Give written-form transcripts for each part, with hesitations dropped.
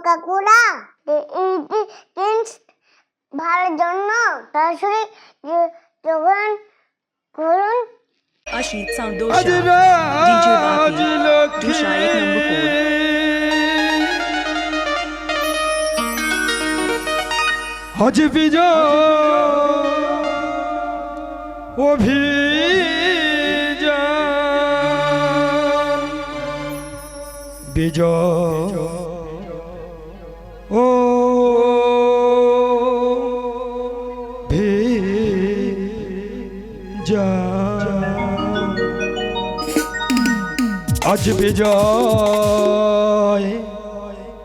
কাকুরা ভালোর জন্য সরাসরি যোগদান করুন। Ashit Sound Dosha, DJ Baki, Dosha 1 number 4. আজ বিজয় অভিযান বিজয়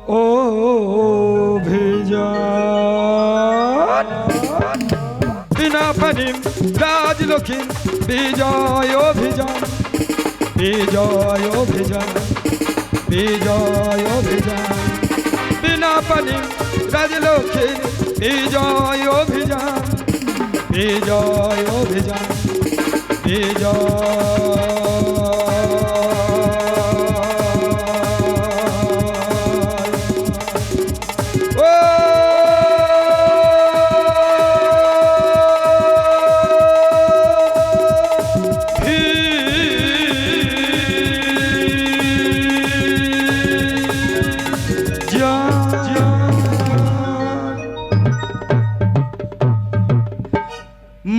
ও আজ বিজয় অভিযান বিনা পানিম রাজলক্ষ্মী বিজয় অভিযান বিজয় অভিযান বিজয় অভিযান বিনা পানিম রাজলক্ষ্মী বিজয় অভিযান বিজয় অভিযান বিজয়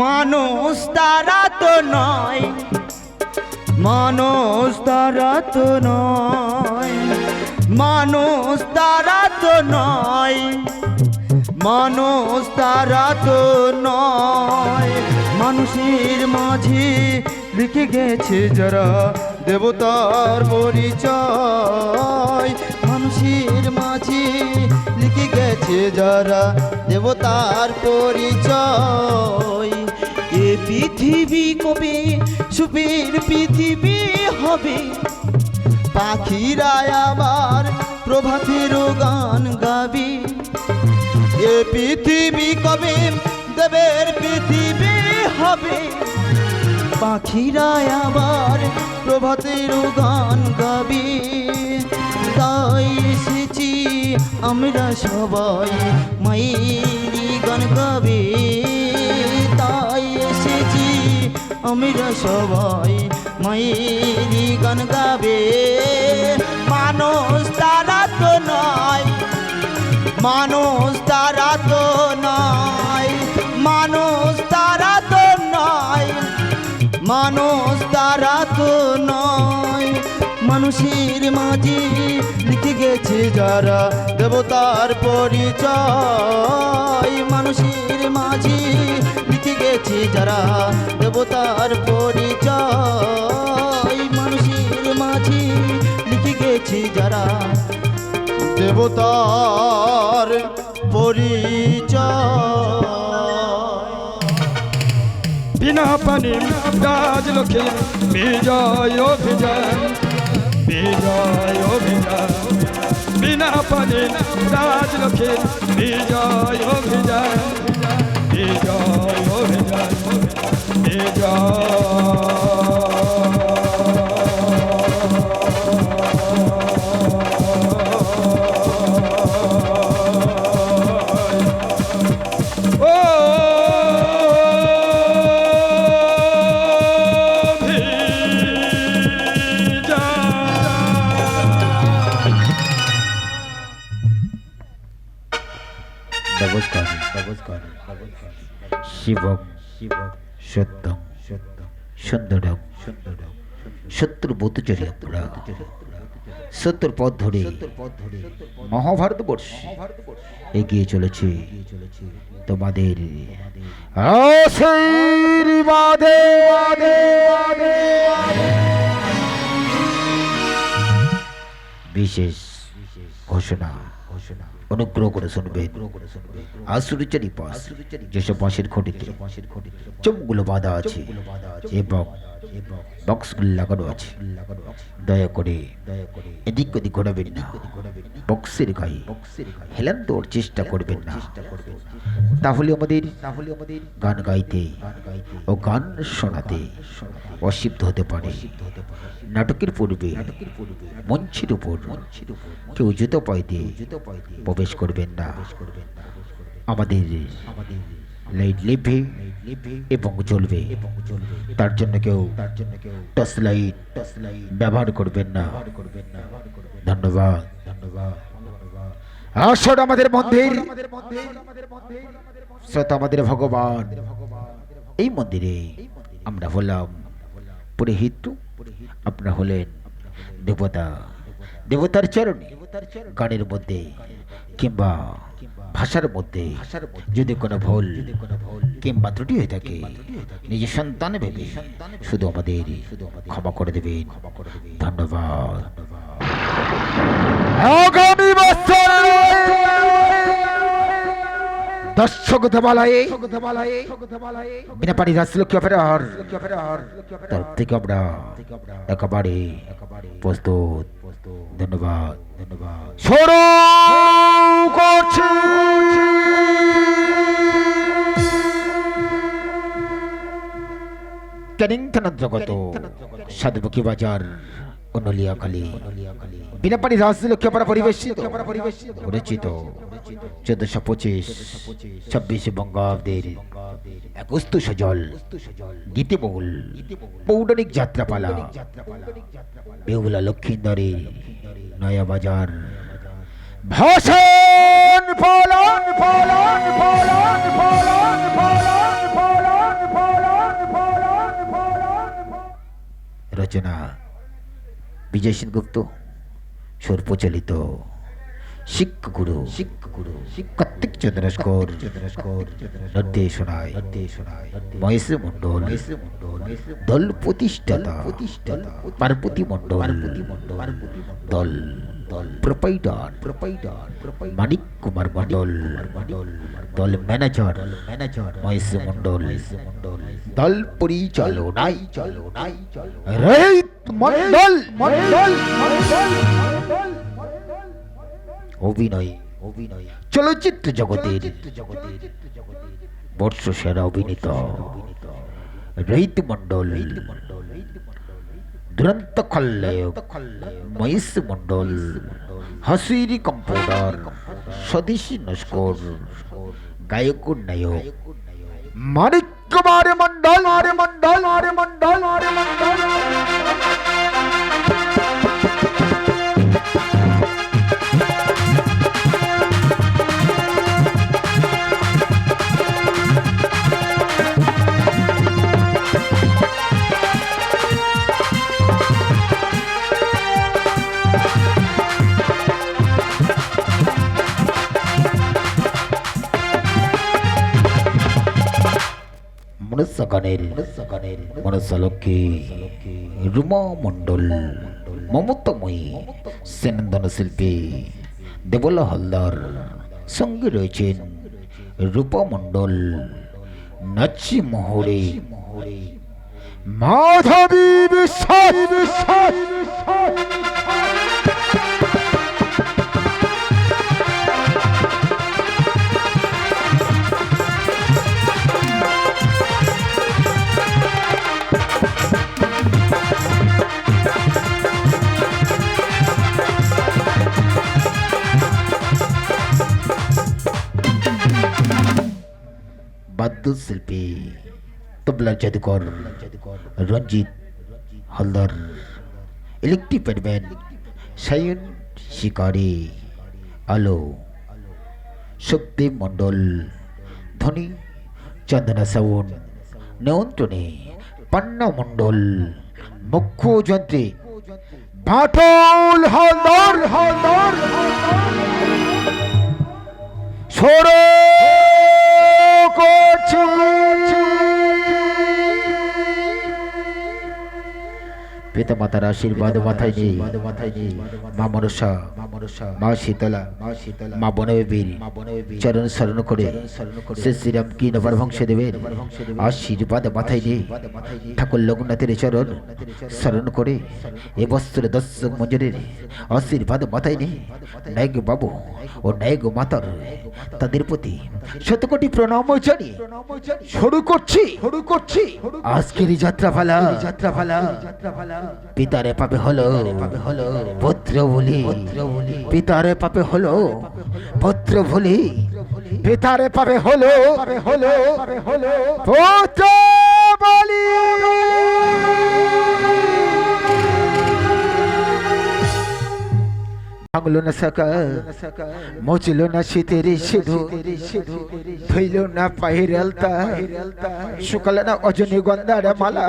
মানুষ তারা তো নয়, মানুষ তারা তো নয়, মানুষ তারা তো নয়, মানুষ তারা তো নয়, মানুষের মাঝে লিখে গেছে যারা দেবতার পরিচয়, মানুষের মাঝে লিখে গেছে যারা দেবতার পরিচয়। এ পৃথিবী কবে সুখের পৃথিবী হবে, পাখিরা আবার প্রভাতের গান গাবে। এ পৃথিবী কবে দেবের পৃথিবী হবে, পাখিরা আবার প্রভাতের গান গাবে। তাই এসেছি আমরা সবাই মায়েরই গান গাবে, তাই এসেছি আমরা সবাই মায়েরই গান গাবে। মানুষ তারা তো নয়, মানুষ তারা তো নয়, মানুষ তারা তো নয়, মানুষ তারা তো নয়, মানুষের মাঝে লিখে গেছে যারা দেবতার পরিচয়, মানুষের মাঝে লিখে গেছে যারা দেবতার পরিচয়, মানুষের মাঝে লিখে গেছে যারা দেবতার পরিচয়। বিনা পানি রাজলক্ষ্মী বিজয় অভিযান বিজয় অভিযান বিনা পানি রাজলক্ষ্মী বিজয় অভিযান বিজয় অভিযান বিজয় নমস্কার নমস্কার শিবম শিবম সত্যম সত্যম সুন্দরম সুন্দরম সত্যর বোধচর্য আমরা সত্যর পথ ধরে মহাভারতবর্ষ এগিয়ে চলেছে তোমাদের বিশেষ ঘোষণা অনুগ্রহ করে শুনবেন। আসুরিচারি পাশ যেসব বাঁশের খুঁটিতে চোখগুলো বাঁধা আছে এবং বক্সগুলো লাগানো আছে, দয়া করে এদিক ওদিক ঘোরাবেন না, বক্সের গায়ে হেলান দেওয়ার চেষ্টা করবেন না, তাহলে আমাদের গান গাইতে ও গান শোনাতে অসিদ্ধ হতে পারে। নাটকের পূর্বে মঞ্চের উপর কেউ জুতো পায়ে দিয়ে প্রবেশ করবেন না। আমাদের লাইট লিভে এবং জ্বলবে, তার জন্য কেউ টর্চ লাইট ব্যবহার করবেন না। ধন্যবাদ। আসল আমাদের মন্দির, শ্রোতা আমাদের ভগবান। এই মন্দিরে আমরা হলাম পুরোহিত, আপনারা হলেন দেবতা। দেবতার চরণে গানের মধ্যে কিংবা ভাষার মধ্যে যদি কোনো ভুল কিংবা ত্রুটি হয়ে থাকে, নিজের সন্তান ভেবে শুধু আমাদের ক্ষমা করে দেবেন। ধন্যবাদ। আগামী বছর দর্শক দেবালয়ে বিনাপানি রাজলক্ষ্মী অপেরার তরফ থেকে আমরা একেবারে প্রস্তুত। ধন্যবাদ। শুরু করছি। ক্যানিং থানার জগত সাধুমুখী বাজার অনলিয়াখালী বিনাপানি রাজলক্ষ্মী অপেরা পরিবেশিত রচিত 1425 26 বঙ্গাব্দের 21 সজল গীতিবহুল পৌরাণিক যাত্রাপালা বেহুলা লক্ষ্মীন্দরের নয়া বাজার ভাষণ পালন পালন পালন পালন পালন পালন পালন পালন। রচনা বিজয় সেনগুপ্ত, সুর প্রচলিত শিক্ষগুরু কার্তিক চন্দ্রস্কর, নির্দেশনায় মহেশ মন্ডল, দল প্রতিষ্ঠাতা পার্বতী মন্ডল, দল প্রোপাইটার মানিক কুমার মন্ডল, দল ম্যানেজার মহেশ মন্ডল, দল পরিচালনায় রহিত মন্ডল। অভিনয় চলচ্চিত্র জগতের বর্ষ সেরা অভিনেতা রহিত মন্ডল, দুরন্ত খলনায়ক মহেশ মন্ডল, হাসির কম্পাউন্ডার স্বদেশী নস্কর, গায়ক নায়ক মানিক কুমার মন্ডল। মনসালক্ষ্মী রুমা মন্ডল, মমতাময়ী সেনন্দন শিল্পী দেবলা হালদার, সঙ্গে রয়েছেন রূপা মন্ডল, নাচি মোহরে মাধবী বিশ্বাস। বাদ্যশিল্পী তবলা জাদুকর রঞ্জিত হালদার, ইলেকট্রিক প্যাডম্যান সায়ন শিকারী, আলো সুখদেব মন্ডল, ধ্বনি চন্দনা সাউন্ড, নিয়ন্ত্রণে পান্না মন্ডল, মুখ্য যন্ত্রে বাটুল হালদার। ছোড়ো পিতা মাতার আশীর্বাদ মাথায় নেই, মা মনসা, মা শীতলা, মা বনবেবীর চরণ শরণ করে শ্রী শ্রীরাম কি নবার বংশ দেবেন আশীর্বাদ মাথায় নেই। ঠাকুর লোকনাথের চরণ শরণ করে এ বস্ত্র দর্শক মঞ্জুরের আশীর্বাদ মাথায় নেই। নায়ক বাবু ও নায়ক মাতার তাদের প্রতি শতকোটি প্রণাম জানিয়ে শুরু করছি আজকের এই যাত্রাপালা পিতারে পাবে হলো পুত্র বলি, পিতারে পাবে হলো পুত্র বলি, পিতারে পাবে হলো পুত্র বলি। ভাঙলো না সকাল, মুছলো না শীতের সিধু, ধইল না পায়ের আলতা, শুকাল না অজনী গন্ধার মালা।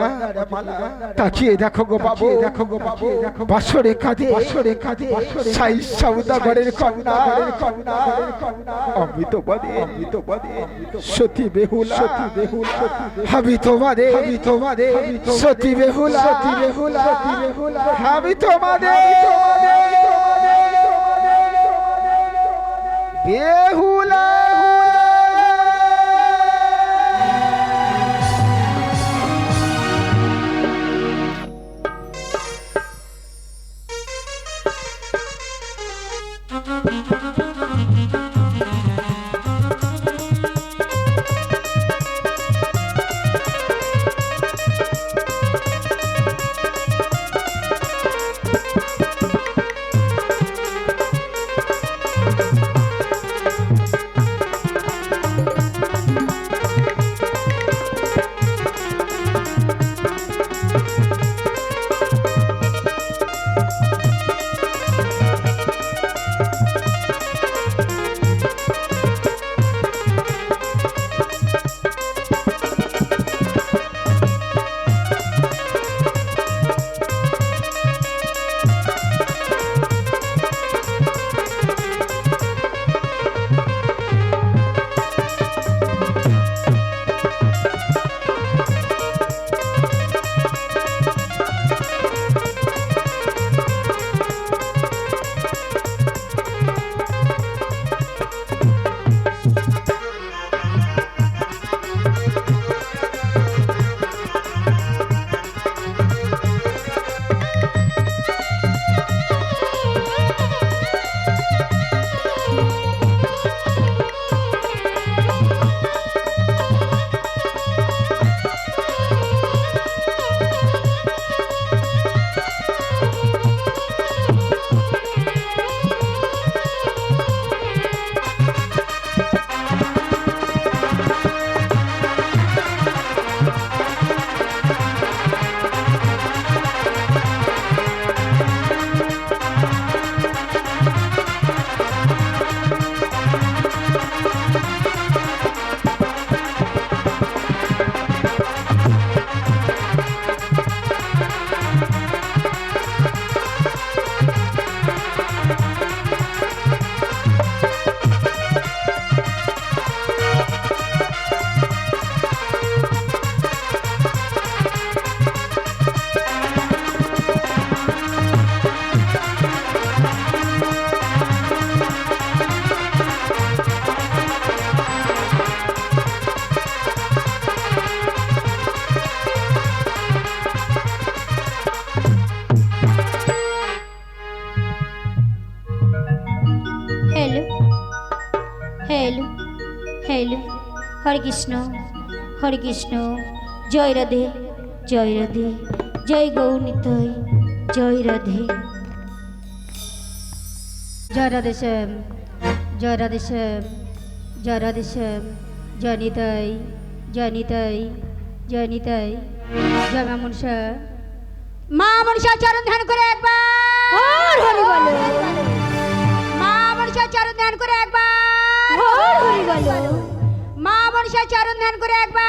তাকিয়ে দেখো গো বাবু, বাসরে কাঁদে সাই সওদাগরের কন্যা। আমি তো বাদে সতী বেহুলা, আমি তো বাদে সতী বেহুলা, আমি তো বাদে বেহুলা। হ্যালো, হরে কৃষ্ণ, জয় রাধে, জয় গৌরনিতাই, জয় রাধে। জয় রাধে শ্যাম, জয় নিতাই, জয় মা মনসা চরণ ধ্যান করে একবার হরি বলো, মা মনসা চরণ ধ্যান করে একবার হরি বলো, মা মনসা চরণ ধ্যান করে একবার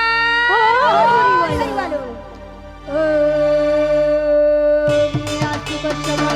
হরি বলো। ও নাচি কসমে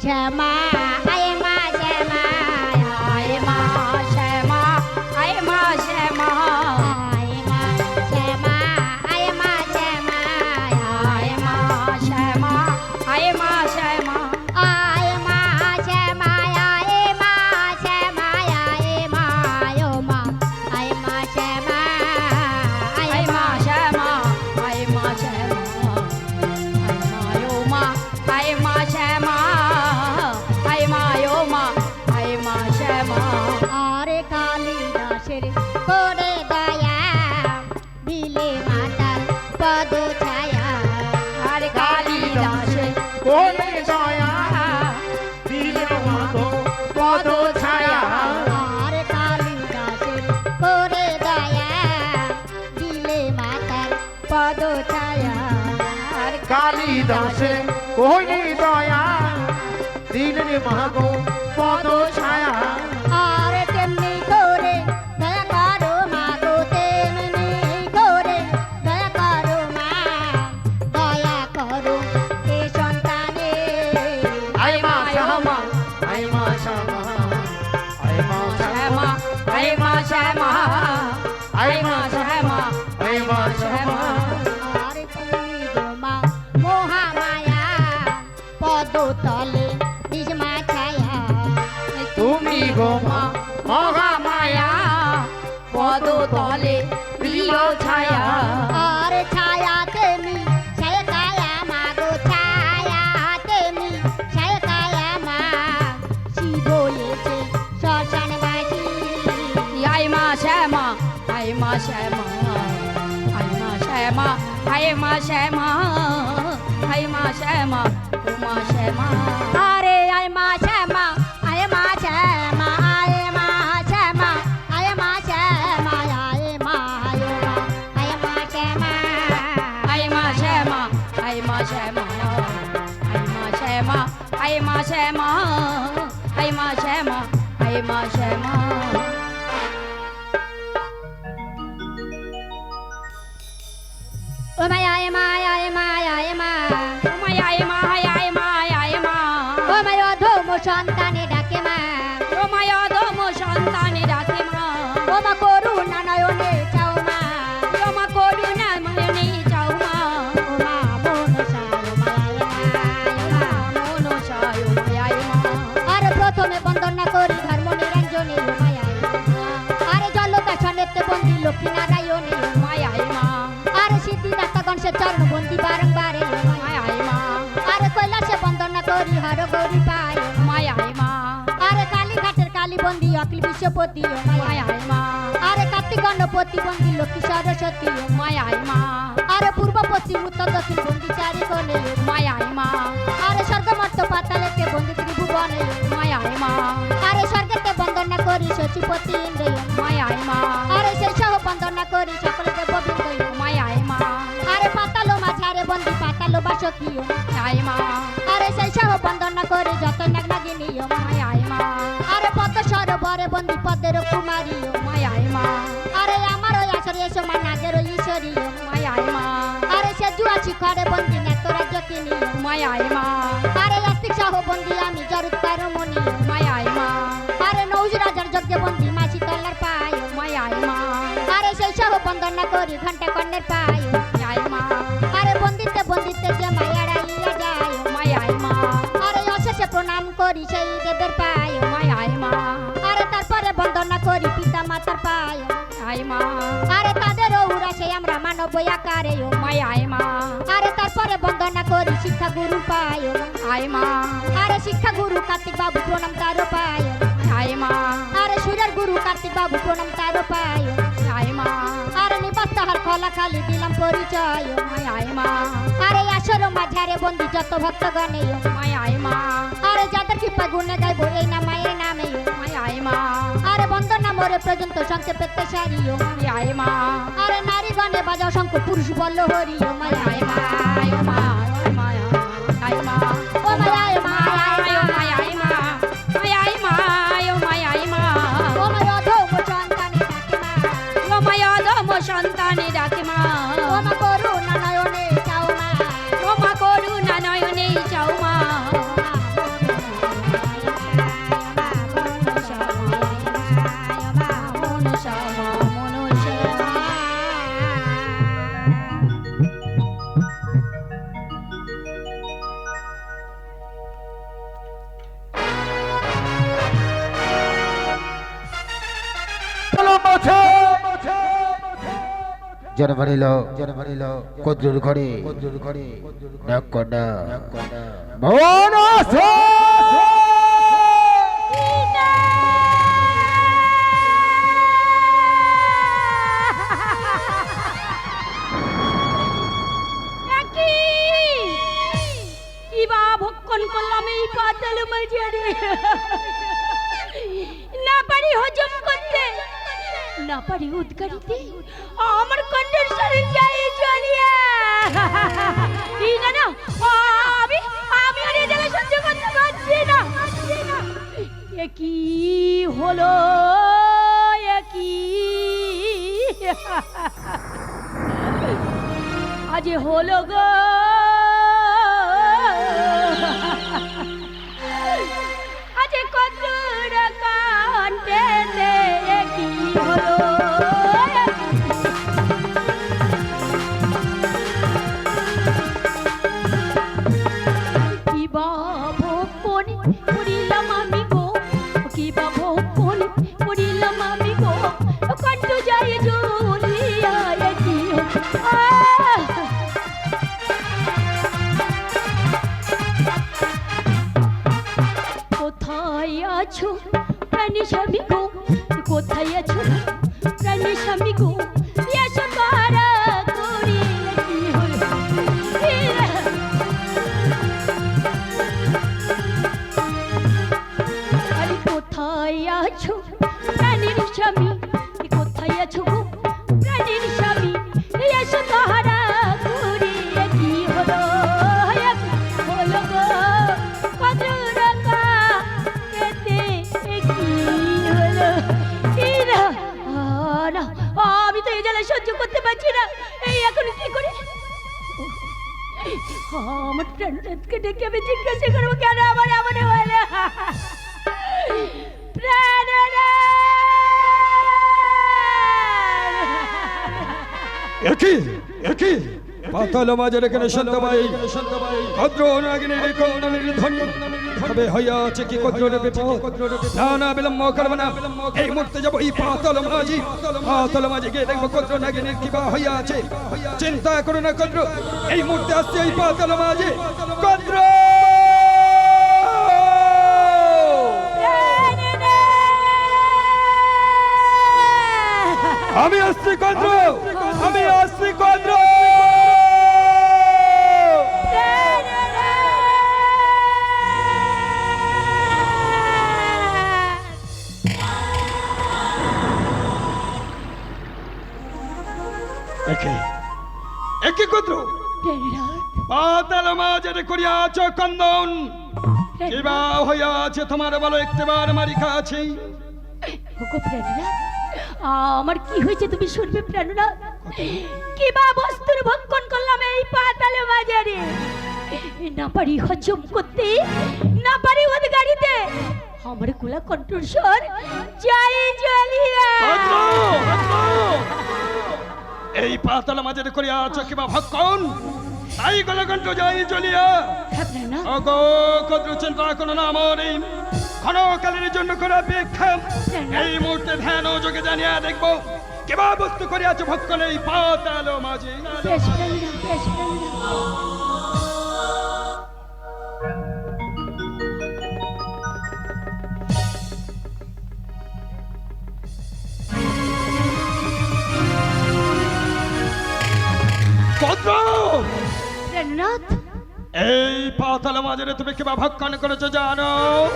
শ্যামা আয় মা শ্যামা আয় মা শ্যামা আয় মা শ্যামা আয় মা শ্যামা আয় মা শ্যামা আয় মা শ্যামা আয় মা শ্যামা আয় মা শ্যামা আয় মা শ্যামা আয় মা ও মা আয় মা শ্যামা আয় মা শ্যামা আয় মা শ্যামা আয় মা ও মা আয় মা শ্যামা আয় মা ও মা আয় মা শ্যামা আরে কালিদাসের করে দয়া বিলে মাতার পদ ছায়া আরে কালিদাসের কোনে দয়া দিলে মাগো পদ ছায়া আরে কালিদাসের করে দয়া বিলে মাতার পদ ছায়া আরে কালিদাসে কোনে দয়া দিলে মাগো পদ ছায়া আর তেমনি করে দয়া করো মা গো তেমনি করে দয়া করো মা দয়া করো এ সন্তানে আয় মা শ্যামা আয় মা শ্যামা আয় মা শ্যামা আয় মা শ্যামা আয় মা শ্যামা আয় মা শ্যামা আর তুমি গো মা মহামায়া পদতলে নিজ মা ছায়া তুমি গো মা মহামায়া পদতলে প্রিয় ছায়া আর ছায়া তেমি ছায়া মা গো ছায়া তেমি ছায়া মা শিব এসে শ্মশানবাসী আয় মা শ্যামা আয় মা শ্যামা আয় মা শ্যামা আয় মা শ্যামা আয় মা শ্যামা ও মা শ্যামা আরে আয় মা শ্যামা আয় মা শ্যামা আয় মা শ্যামা আয় মা শ্যামা আয় মা আয় মা শ্যামা আয় মা শ্যামা আয় মা শ্যামা আয় মা শ্যামা আয় মা শ্যামা আয় মা শ্যামা আয় মা শ্যামা ও মায়া আয় মা আয় মা আয় মা ও মায়া আয় মা আয় মা আয় মা ও মায়া ধম সন্তানে ডাকে মা ও মায়া ধম সন্তানে ডাকে মা ও মা করুণা নয়নে চাও মা ও মা করুণা নয়নে চাও মা ও মা মনসায় মায় মা আর প্রথমে বন্দনা করি ধর্ম নিরঞ্জনে মায়া আরে জলদাসনেতে বন্দি লক্ষ্মী নারায়ণে মায়া মা আরে সিদ্ধিদাতা গণেশের চরণ বন্দি বারংবারে মায়া মা আরে কৈলাসে বন্দনা করি হর গৌরী পায় মায়া মা আরে কালীঘাটের কালী বন্দি অখিল বিশ্বপতি মায়া মা আরে কার্তিক গণপতি বন্দি লক্ষ্মী সরস্বতী মায়া মা আরে পূর্ব পশ্চিম উত্তর দক্ষিণ বন্দি চারি কোণে মায়া মা আরে স্বর্গমর্ত পাতালেতে বন্দি ত্রিভুবনে মায়া মা আরে স্বর্গেতে বন্দনা করি শচীপতি ইন্দ্র মায়া মা আরে সেই সহ বন্দনা করি সকল দেববৃন্দ মায়া মা আরে পাতালো মাঝারে বন্দি পাতালো বাসকি মায়া মা আরে সেই সহ বন্দনা করি যত নাগনাগিনী মায়া মা আরে পদ্ম সরোবরে বন্দি পদ্মের কুমারী মায়া মা আরে আমার আসরে এসো মা নাগের ঈশ্বরী মায়া মা আরে সে জুয়া শিখরে বন্দি নেতরা যকিনী মায়া মা আরে আস্তিক সহ বন্দি আমি জরুৎকার মনি মায়া মা আরে নৌজ রাজার যজ্ঞে বন্দি মা শীতলার পায় মায়া মা আরে সেই সহ বন্দনা করি ঘন্টা কর্ণের পায় মায়া মা আরে বন্দিতে বন্দিতে যে মায়ারা ইয়া যায় মায়া মা আরে অশেষে প্রণাম করি সেই দেবের পায় মায়া মা আরে তারপরে বন্দনা করি পিতা মাতার পায় মায়া মা আরে তাদের উড়াসে আমরা মানব আকারে মায়া মা আরে তারপরে বন্দনা করি শিক্ষা গুরু পায় আয় মা আরে শিক্ষা গুরু কার্তিক বাবু প্রণাম তার পায় আয় মা আরে সুরের গুরু কার্তিক বাবু প্রণাম তার পায় আয় মা আরে নিবাস তাহার খোলা খালি দিলাম পরিচয় আয় মা আরে আসর মাঝারে বন্দি যত ভক্তগণে আয় মা আরে যাদের কৃপা গুণে গাইবো এই না মায়ের নামে আয় মা আরে বন্দনা মোরে পর্যন্ত সংক্ষেপে সারিও আয় মা আরে নারীগণে বাজাও শঙ্খ পুরুষ বল্ল হরি আয় মা আয় মা আয় মা ও মায়া আয় মা আয় মা আয় মা আয় মা আয় মা ও মায়া ধম সন্তানে ডাকে মা ও মায়া ধম সন্তানে ডাকে মা ও মা করুণা নয়নে চাও মা ও মা করুণা নয়নে চাও মা জন্মারিল কদ্রুর ঘরে নাগকন্যা মনসা। কিবা ভক্ষণ করলাম এই পাতাল মাঝারে, না পারি হজম করতে, না পারি উদ্গারিতে, আমার কণ্ঠের শরীর যায় জ্বলিয়া। এই না না, আমি আর এই জ্বালা সহ্য করতে পারছি না। এ কি হলো, এ কি আজ হলো গো, আজ কদ্দুর কান্ডেতে কি হলো। কি বা ভক্ষণ করিলাম আমি গো, কি বা ভক্ষণ করিলাম আমি গো, কণ্ঠ যায় জ্বলিয়া কি কোথায় আছো প্রাণী স্বামী গো, কোথায় আছো প্রাণী স্বামী গো, এসো তারা করি কি হলো। আরে কোথায় আছো প্রাণীর স্বামী, কোথায় আছো গো প্রাণীর স্বামী, এসো তারা করি কি হলো। হলো গো কদ্রুর কান্ডেতে কি হলো। না, আমি তো এই জ্বালা সহ্য করতে পারছি না। এই এখন কি করে আমার প্রাণনাথকে ডেকে আমি জিজ্ঞাসা করবো কেন আমার এমন হলো। একই পাতাল মাঝের এখানে শান্তবাই কদ্র নাগিনীর কৌননির ধ্বনি তবে হইয়াছে কি কদ্রের বিপদ। না বিলম্ব করবে না, এই মুহূর্তে যাবো এই পাতাল মাঝি গিয়ে দেখবো কদ্র নাগিনীর কি বা হইয়াছে। চিন্তা করো না কদ্র, এই মুহূর্তে আসছে এই পাতাল মাঝি। কদ্র আমি আসছি কদ্র, আমি আসছি কদ্র। একে কদ্র পাতাল মাঝের করিয়াছ কন্দন, কিবা হইয়াছে তোমার বলো একটিবার মারিকা আছে। আমার কি হয়েছে তুমি শুনবে প্রাণনাথ। কিবা বস্তুর ভক্ষণ করলাম এই পাতাল বাজারে, না পারি হজম করতে, না পারি উদ্গারিতে, আমার গোলা কণ্ঠস্বর যাই জ্বলিয়া। এই পাতাল মাঝের করিয়াছ কিবা ভক্ষণ, তাই গলা কণ্ঠ যাই জ্বলিয়া। ওগো কদ্র চিন্তা করো না, আমার এই ক্ষণকালের জন্য করা অপেক্ষা। এই মুহূর্তে ধ্যান ও যোগে জানিয়া দেখবো কিবা বস্তু করিয়াছ ভক্ষণ এই পাতাল মাঝে। প্রাণনাথ এই পাতাল মাঝে তুমি কিবা ভক্ষণ করেছো জানো?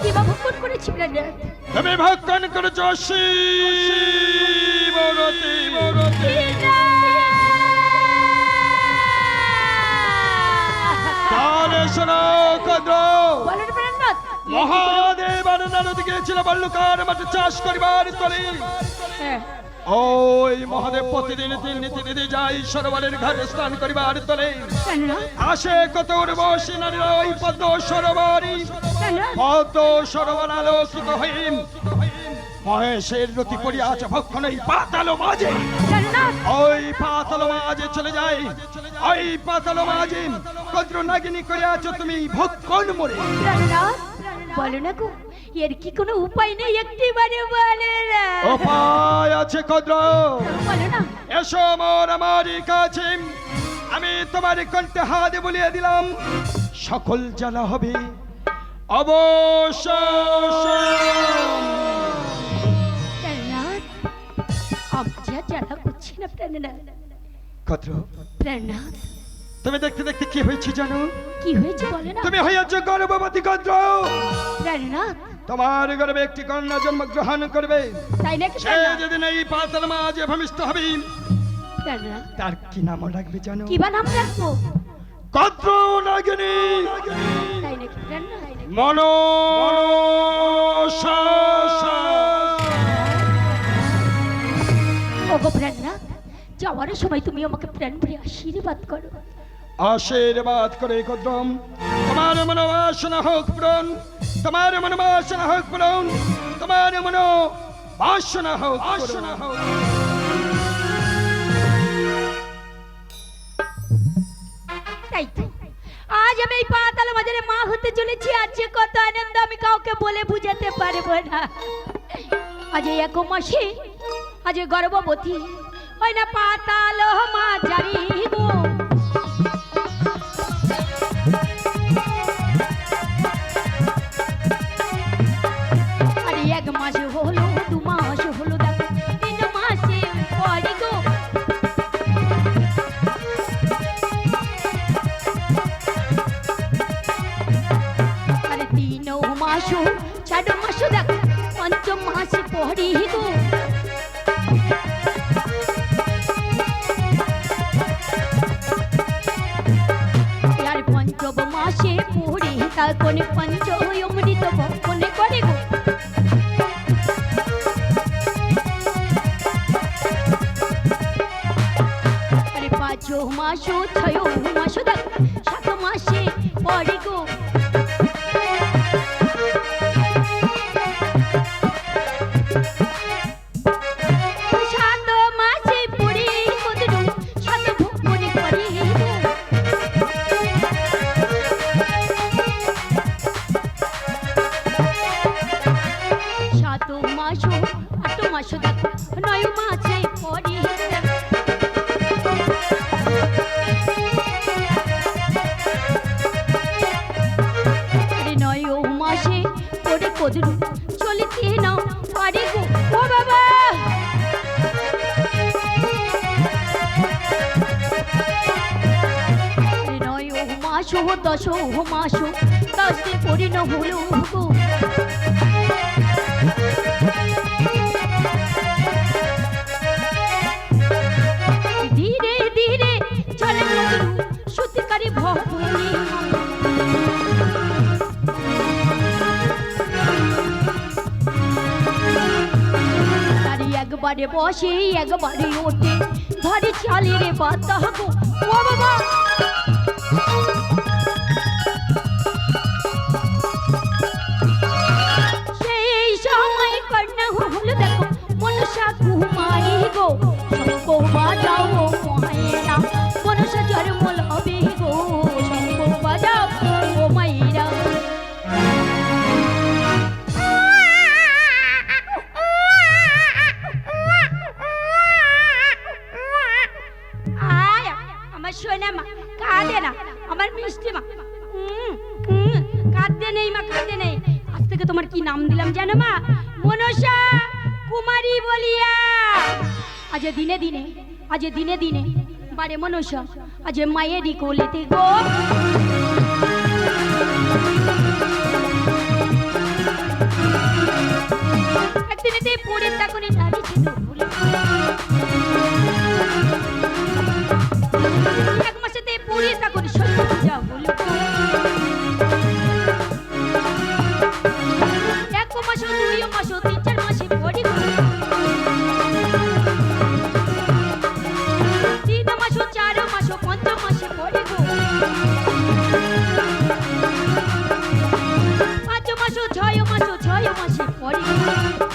কিবা ভক্ষণ করেছি প্রাণনাথ? তুমি ভক্ষণ করেছো শিবরতী। তাহলে শোনো কদ্র, মহাদেব আর নারদ গিয়েছিল বাল্যকার মাঠে চাষ করিবার তলে। ওই মহাদেব প্রতিদিন তিন নীতি যায় সরোবরের ঘাটে স্নান করিবার তলে। আসে কত উর্বশী নারীরা ওই পদ্ম সরোবর আলোকিত হয়ে মহেশের রতি পড়িয়াছে ভক্ষণ এই পাতাল মাঝে। ওই পাতাল মাঝে চলে যায়, ওই পাতাল মাঝে কদ্র নাগিনী করিয়াছ তুমি ভক্ষণ মরে। বলো না গো, এর কি কোনো উপায় নেই একটিবারে বলে না উপায় আছে কদ্র। বলো না এসো আমারই কাছে, আমি তোমার কণ্ঠে হাত বলিয়ে দিলাম, সকল জ্বালা হবে অবসান। প্রাণনাথ আমি যা জ্বালা করছি না প্রাণনাথ কদ্র, প্রাণনাথ তুমি দেখতে দেখতে কি হয়েছে জানো? কি হয়েছে বলে না তুমি হইয়াছ গর্ভবতী কদ্র। প্রাণনাথ তোমার গর্ভে একটি কন্যা জন্মগ্রহণ করবে। তাই নাকি সে যেদিন এই পাতাল মাঝে ভূমিষ্ঠ হবে, প্রাণনাথ তার কি নাম রাখবে জানো? কি বা নাম রাখবো কদ্র নাগিনী তাই নাকি প্রাণনাথ মনসা। ওগো প্রাণনাথ যাওয়ার সময় তুমি আমাকে প্রাণ ভরে আশীর্বাদ করো আশীর্বাদ করে কদ্রম, তোমার মনোবাসনা হোক পূরণ, তোমার মনোবাসনা হোক পূরণ, তোমার মনোবাসনা হোক বাসনা হোক। তাই তো আজ আমি এই পাতাল মাঝে মা হতে চলেছি। আজ যে কত আনন্দ আমি কাউকে বলে বুঝাতে পারবো না। আজ এই এক মাসে আজ গর্ভবতী ওই না পাতাল মা জারি গো। আরে এক মাস হলো, 2 মাস হলো, দেখো 3 মাসে পরে গো। আরে 3 মাস 4 মাস দেখো 5 মাসে পরে গো। আর 5 মাসে পরে তারপরে পঞ্চ অমৃত ভক্ষণে করে গো। আরে 5 মাস 6 মাস দেখো 7 মাসে পরে গো। সাত মাসে পরে কদরু 7 ভক্ষণে করে গো। 7 মাস 8 মাস দেখো 9 মাসে পরে। আরে 9 মাসে পরে কদরু চলিতে না পারে গো। ও বাবা আরে 9 মাস 10 মাস 10 পরে না হলো গো। ধীরে ধীরে চলে কদরু সত্যিকারে ভবনে। তারি একবারে বসে একবারে ওঠে, ধরে চালের বাতা গো। ও বাবা সেই সময় কন্যা হলো দেখো মনসা কুমারী গো। শঙ্খ বাজাও মায়েরা মনসা জন্ম লবে গো। শঙ্খ বাজাও ও মায়েরা। আয় আমার সোনা মা কাঁদে না, আমার মিষ্টি মা কাঁদতে নেই মা, কাঁদতে নেই। আজ থেকে তোমার কি নাম দিলাম জানো মা? মনসা কুমারী বলিয়া। আজ দিনে দিনে বারে মনসা আজ মায়েরই কোলেতে গো। একদিনেতে পড়ে তখনই দাঁড়িয়েছিল ভুলে। 1 মাসেতে পড়ে তখন সত্য পূজা হলো। 1 মাস 2 মাস 3 4 মাসে পড়ে গো। 3 মাস 4 মাস 5 মাসে পড়ে গো। 5 মাস 6 মাসে পড়ে গো।